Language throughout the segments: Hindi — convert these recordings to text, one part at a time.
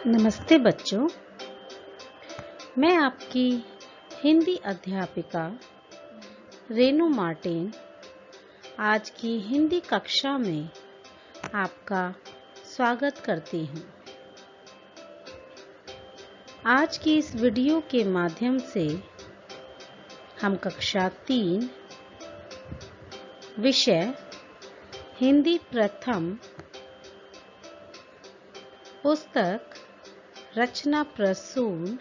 नमस्ते बच्चों, मैं आपकी हिंदी अध्यापिका रेनू मार्टिन आज की हिंदी कक्षा में आपका स्वागत करती हूँ। आज की इस वीडियो के माध्यम से हम कक्षा 3 विषय हिंदी प्रथम पुस्तक रचना प्रसून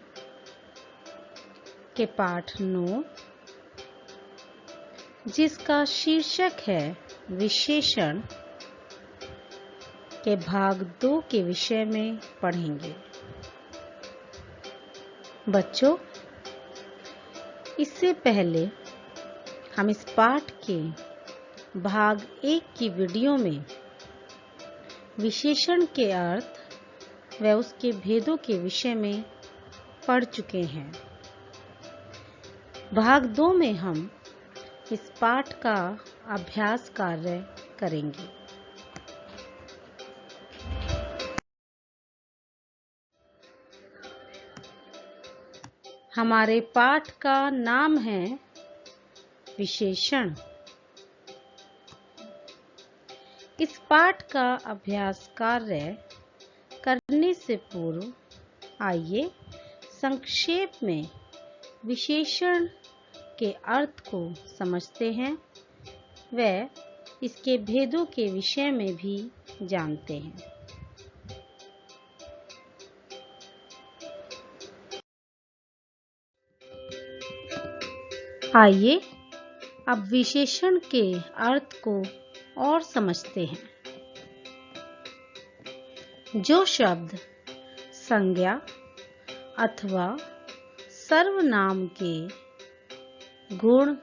के पाठ 9 जिसका शीर्षक है विशेषण के भाग 2 के विषय में पढ़ेंगे। बच्चों, इससे पहले हम इस पाठ के भाग 1 की वीडियो में विशेषण के अर्थ व उसके भेदों के विषय में पढ़ चुके हैं। भाग 2 में हम इस पाठ का अभ्यास कार्य करेंगे। हमारे पाठ का नाम है विशेषण। इस पाठ का अभ्यास कार्य करने से पूर्व आइए संक्षेप में विशेषण के अर्थ को समझते हैं व इसके भेदों के विषय में भी जानते हैं। आइए अब विशेषण के अर्थ को और समझते हैं। जो शब्द संज्ञा अथवा सर्वनाम के गुण,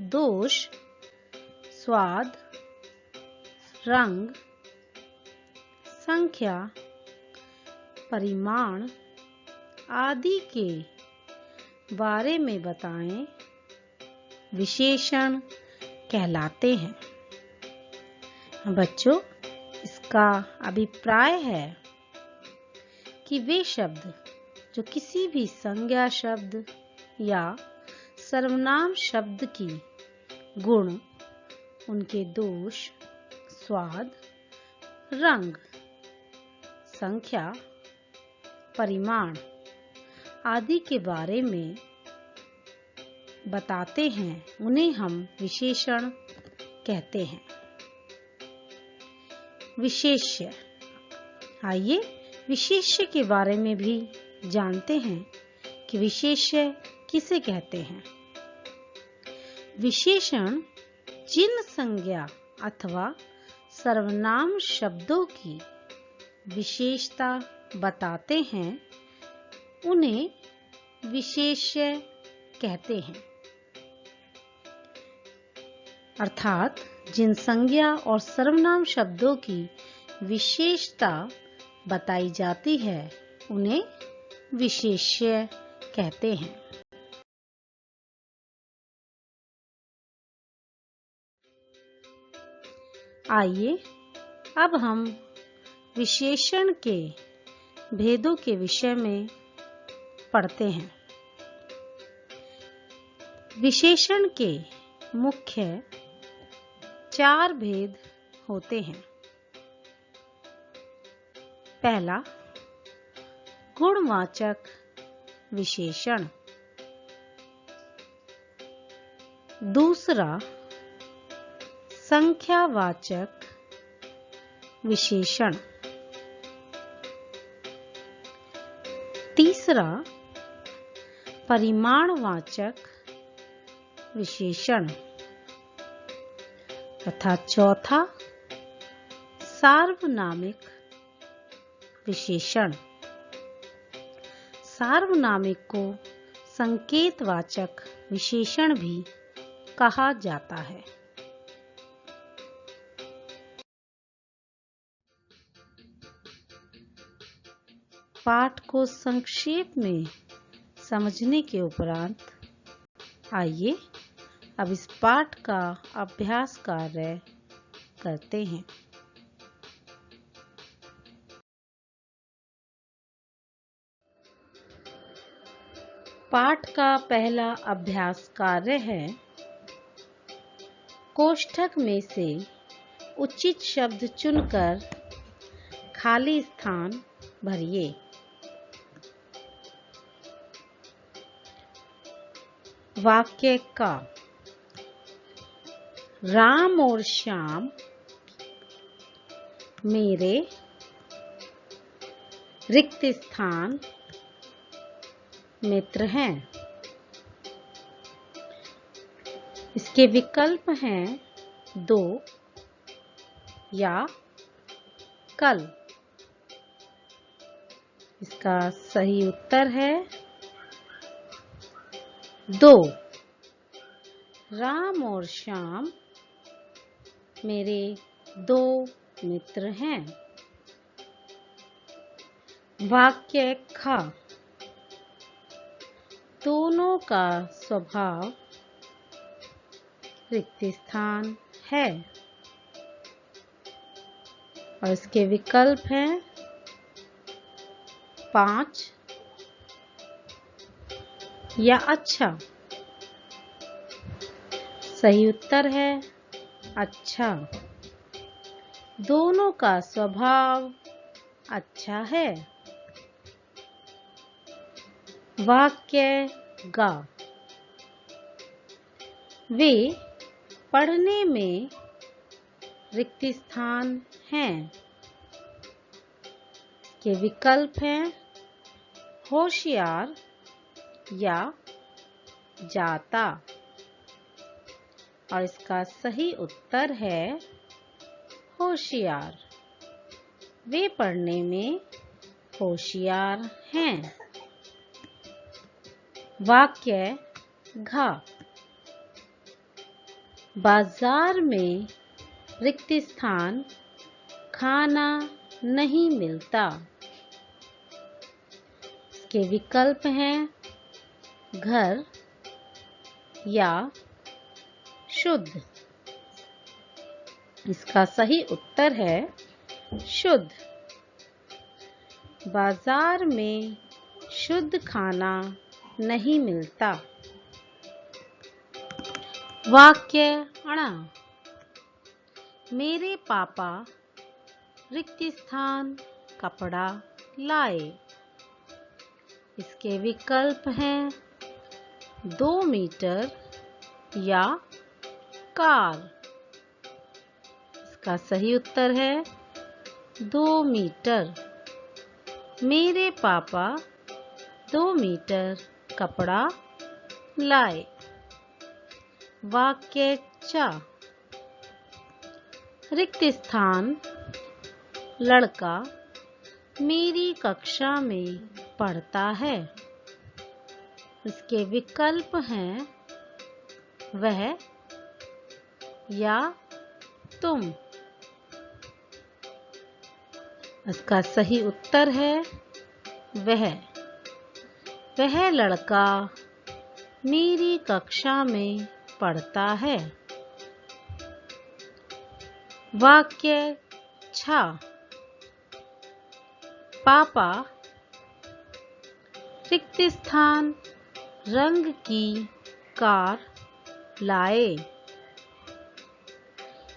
दोष, स्वाद, रंग, संख्या, परिमाण आदि के बारे में बताएं, विशेषण कहलाते हैं। बच्चों, इसका अभिप्राय है कि वे शब्द जो किसी भी संज्ञा शब्द या सर्वनाम शब्द की गुण, उनके दोष, स्वाद, रंग, संख्या, परिमाण आदि के बारे में बताते हैं, उन्हें हम विशेषण कहते हैं। विशेष्य। आइए विशेष्य के बारे में भी जानते हैं कि विशेष्य किसे कहते हैं। विशेषण जिन संज्ञा अथवा सर्वनाम शब्दों की विशेषता बताते हैं, उन्हें विशेष्य कहते हैं। अर्थात जिन संज्ञा और सर्वनाम शब्दों की विशेषता बताई जाती है, उन्हें विशेष्य कहते हैं। आइए अब हम विशेषण के भेदों के विषय में पढ़ते हैं। विशेषण के मुख्य 4 भेद होते हैं। पहला, गुणवाचक विशेषण। दूसरा, संख्यावाचक विशेषण। तीसरा, परिमाणवाचक विशेषण तथा चौथा, सार्वनामिक विशेषण। सार्वनामिक को संकेतवाचक विशेषण भी कहा जाता है। पाठ को संक्षेप में समझने के उपरांत आइए अब इस पाठ का अभ्यास कार्य करते हैं। पाठ का पहला अभ्यास कार्य है कोष्ठक में से उचित शब्द चुनकर खाली स्थान भरिए। वाक्य का राम और श्याम मेरे रिक्त स्थान मित्र हैं। इसके विकल्प हैं दो या कल। इसका सही उत्तर है दो। राम और श्याम मेरे दो मित्र हैं। वाक्य ख दोनों का स्वभाव रिक्त स्थान है और इसके विकल्प हैं 5 या अच्छा। सही उत्तर है अच्छा। दोनों का स्वभाव अच्छा है। वाक्य गा वे पढ़ने में रिक्त स्थान हैं। के विकल्प हैं होशियार या जाता और इसका सही उत्तर है होशियार। वे पढ़ने में होशियार हैं। वाक्य घा बाजार में रिक्त स्थान खाना नहीं मिलता। इसके विकल्प हैं घर या शुद्ध। इसका सही उत्तर है शुद्ध। बाजार में शुद्ध खाना नहीं मिलता। वाक्य अणा मेरे पापा रिक्त स्थान कपड़ा लाए। इसके विकल्प हैं 2 मीटर या कार। इसका सही उत्तर है 2 मीटर। मेरे पापा 2 मीटर कपड़ा लाए। वाक्य चा रिक्त स्थान लड़का मेरी कक्षा में पढ़ता है। इसके विकल्प हैं वह या तुम। इसका सही उत्तर है वह। वह लड़का मेरी कक्षा में पढ़ता है। वाक्य छा पापा रिक्त स्थान रंग की कार लाए।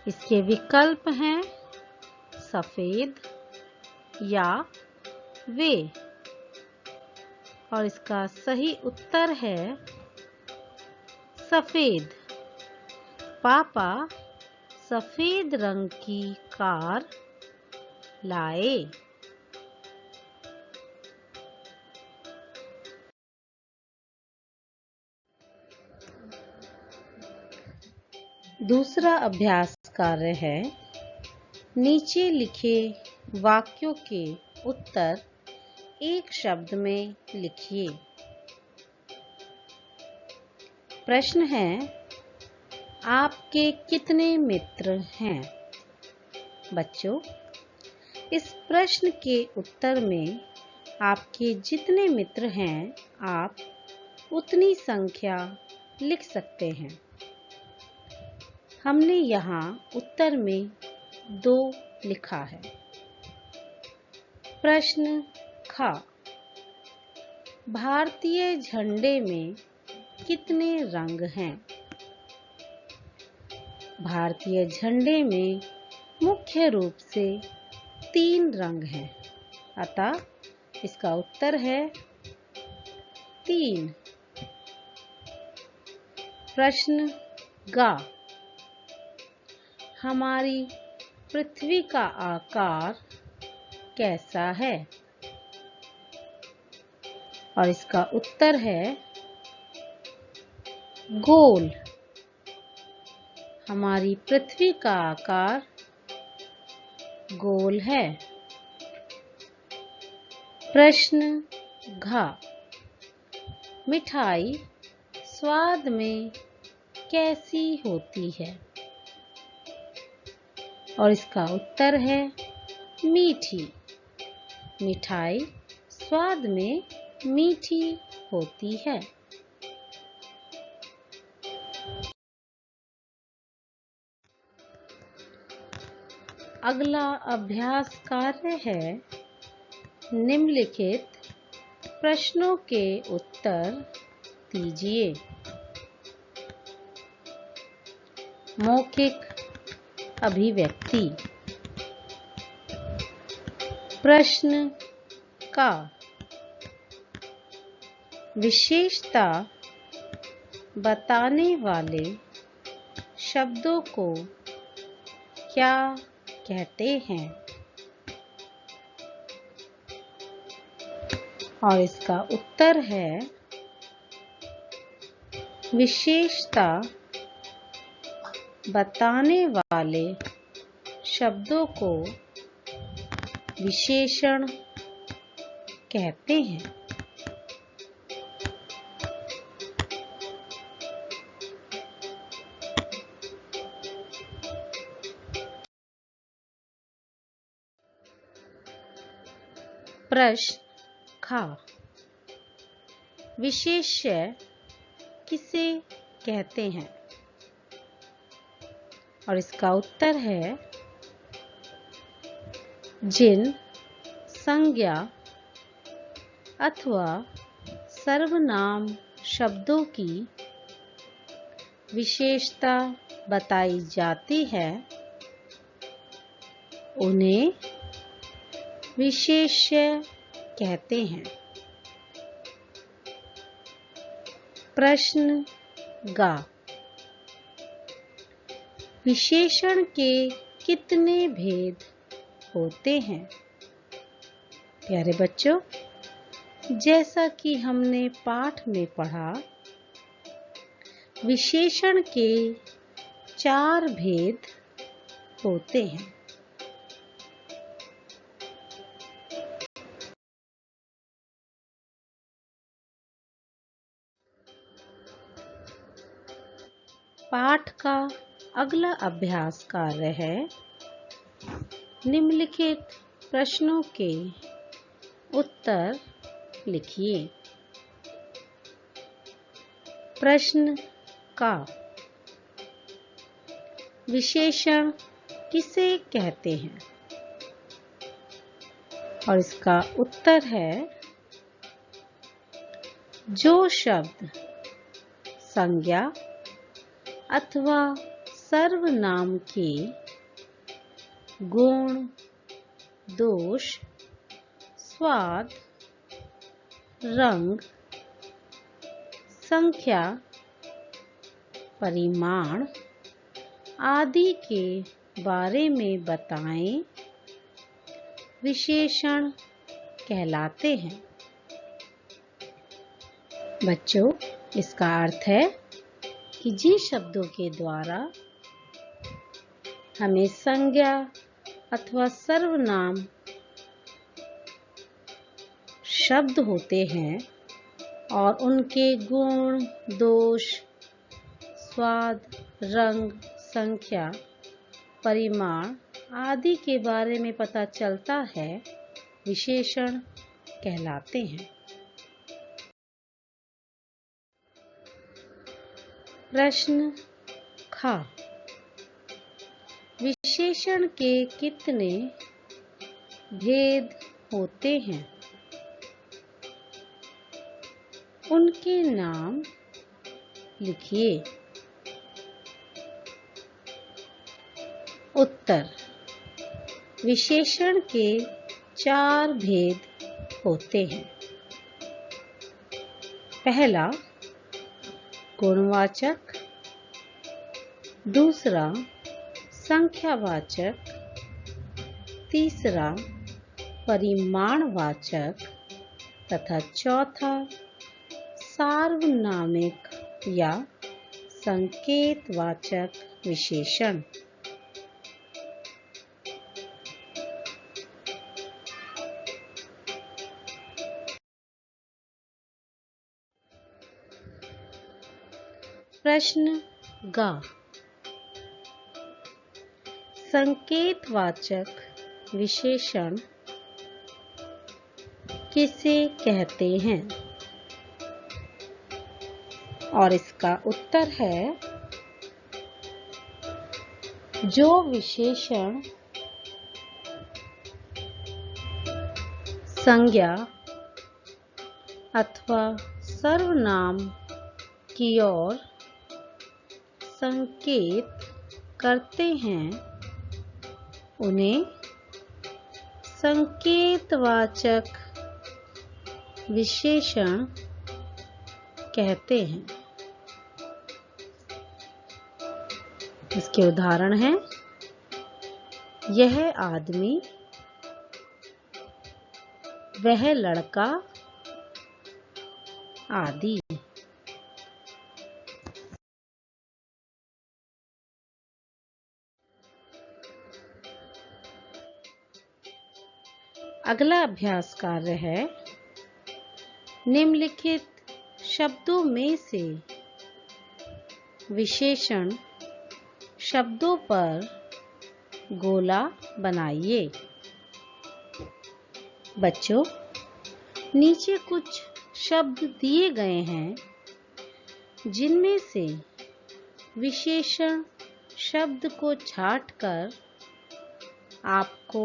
इसके विकल्प हैं सफेद या वे और इसका सही उत्तर है सफेद। पापा सफेद रंग की कार लाए। दूसरा अभ्यास कार्य है नीचे लिखे वाक्यों के उत्तर एक शब्द में लिखिए। प्रश्न है आपके कितने मित्र हैं? बच्चों, इस प्रश्न के उत्तर में आपके जितने मित्र हैं आप उतनी संख्या लिख सकते हैं। हमने यहाँ उत्तर में 2 लिखा है। प्रश्न ख भारतीय झंडे में कितने रंग हैं? भारतीय झंडे में मुख्य रूप से 3 रंग हैं, अतः इसका उत्तर है 3। प्रश्न गा, हमारी पृथ्वी का आकार कैसा है? और इसका उत्तर है गोल। हमारी पृथ्वी का आकार गोल है। प्रश्न घा, मिठाई स्वाद में कैसी होती है? और इसका उत्तर है मीठी। मिठाई स्वाद में मीठी होती है। अगला अभ्यास कार्य है निम्नलिखित प्रश्नों के उत्तर दीजिए। मौखिक अभिव्यक्ति। प्रश्न का विशेषता बताने वाले शब्दों को क्या कहते हैं? और इसका उत्तर है विशेषता बताने वाले शब्दों को विशेषण कहते हैं। प्रश्न खा, विशेष्य किसे कहते हैं? और इसका उत्तर है जिन संज्ञा अथवा सर्वनाम शब्दों की विशेषता बताई जाती है उन्हें विशेष्य कहते हैं। प्रश्न गा, विशेषण के कितने भेद होते हैं? प्यारे बच्चों, जैसा कि हमने पाठ में पढ़ा, विशेषण के 4 भेद होते हैं। पाठ का अगला अभ्यास कार्य है निम्नलिखित प्रश्नों के उत्तर लिखिए। प्रश्न का विशेषण किसे कहते हैं? और इसका उत्तर है जो शब्द संज्ञा अथवा सर्वनाम के गुण, दोष, स्वाद, रंग, संख्या, परिमाण आदि के बारे में बताएं, विशेषण कहलाते हैं। बच्चों, इसका अर्थ है कि जिन शब्दों के द्वारा हमें संज्ञा अथवा सर्वनाम शब्द होते हैं और उनके गुण, दोष, स्वाद, रंग, संख्या, परिमाण आदि के बारे में पता चलता है, विशेषण कहलाते हैं। प्रश्न खा, विशेषण के कितने भेद होते हैं? उनके नाम लिखिए। उत्तर। विशेषण के 4 भेद होते हैं। पहला गुणवाचक, दूसरा संख्यावाचक, तीसरा परिमाणवाचक तथा चौथा सार्वनामिक या संकेतवाचक विशेषण। प्रश्न गा। संकेतवाचक विशेषण किसे कहते हैं? और इसका उत्तर है जो विशेषण संज्ञा अथवा सर्वनाम की ओर संकेत करते हैं उन्हें संकेतवाचक विशेषण कहते हैं। इसके उदाहरण हैं यह आदमी, वह लड़का आदि। अगला अभ्यास कार्य है निम्नलिखित शब्दों में से विशेषण शब्दों पर गोला बनाइए। बच्चों, नीचे कुछ शब्द दिए गए हैं जिनमें से विशेषण शब्द को छांटकर आपको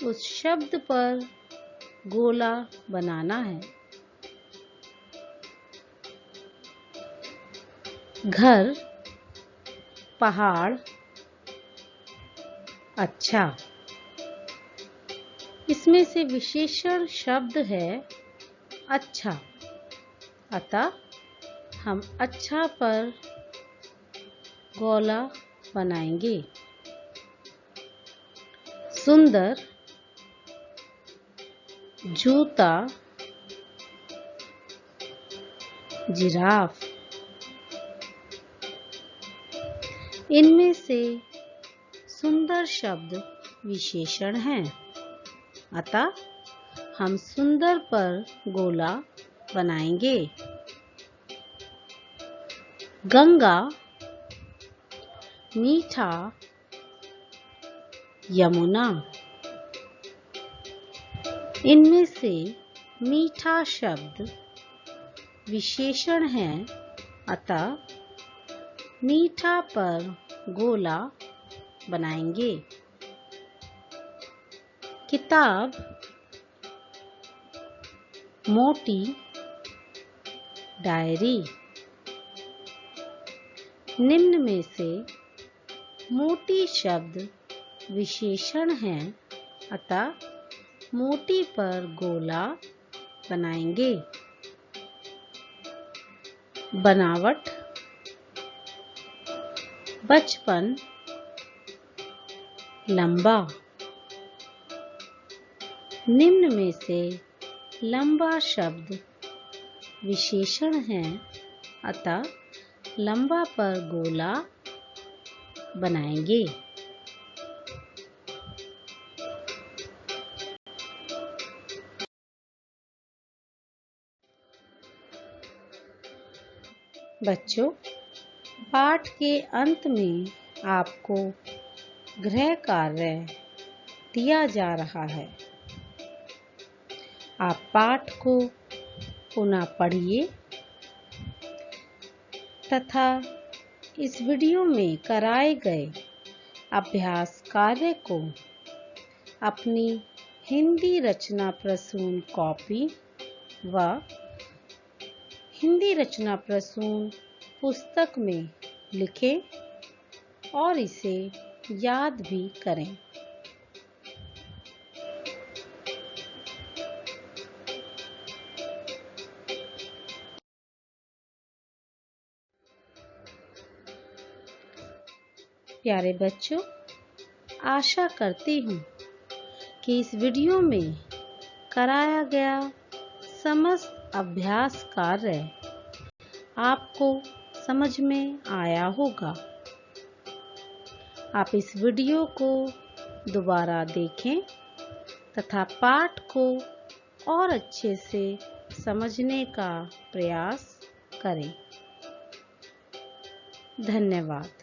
उस शब्द पर गोला बनाना है। घर, पहाड़, अच्छा। इसमें से विशेषण शब्द है अच्छा, अतः हम अच्छा पर गोला बनाएंगे। सुंदर, जूता, जिराफ। इनमें से सुंदर शब्द विशेषण हैं, अतः हम सुंदर पर गोला बनाएंगे। गंगा, मीठा, यमुना। इनमें से मीठा शब्द विशेषण है, अतः मीठा पर गोला बनाएंगे। किताब, मोटी, डायरी। निम्न में से मोटी शब्द विशेषण है, अतः मोटी पर गोला बनाएंगे। बनावट, बचपन, लंबा। निम्न में से लंबा शब्द विशेषण है, अतः लंबा पर गोला बनाएंगे। बच्चों, पाठ के अंत में आपको गृह कार्य दिया जा रहा है। आप पाठ को पुनः पढ़िए तथा इस वीडियो में कराए गए अभ्यास कार्य को अपनी हिंदी रचना प्रसून कॉपी व हिंदी रचना प्रसून पुस्तक में लिखें और इसे याद भी करें। प्यारे बच्चों, आशा करती हूँ कि इस वीडियो में कराया गया समस्त अभ्यास कार्य आपको समझ में आया होगा। आप इस वीडियो को दोबारा देखें तथा पाठ को और अच्छे से समझने का प्रयास करें। धन्यवाद।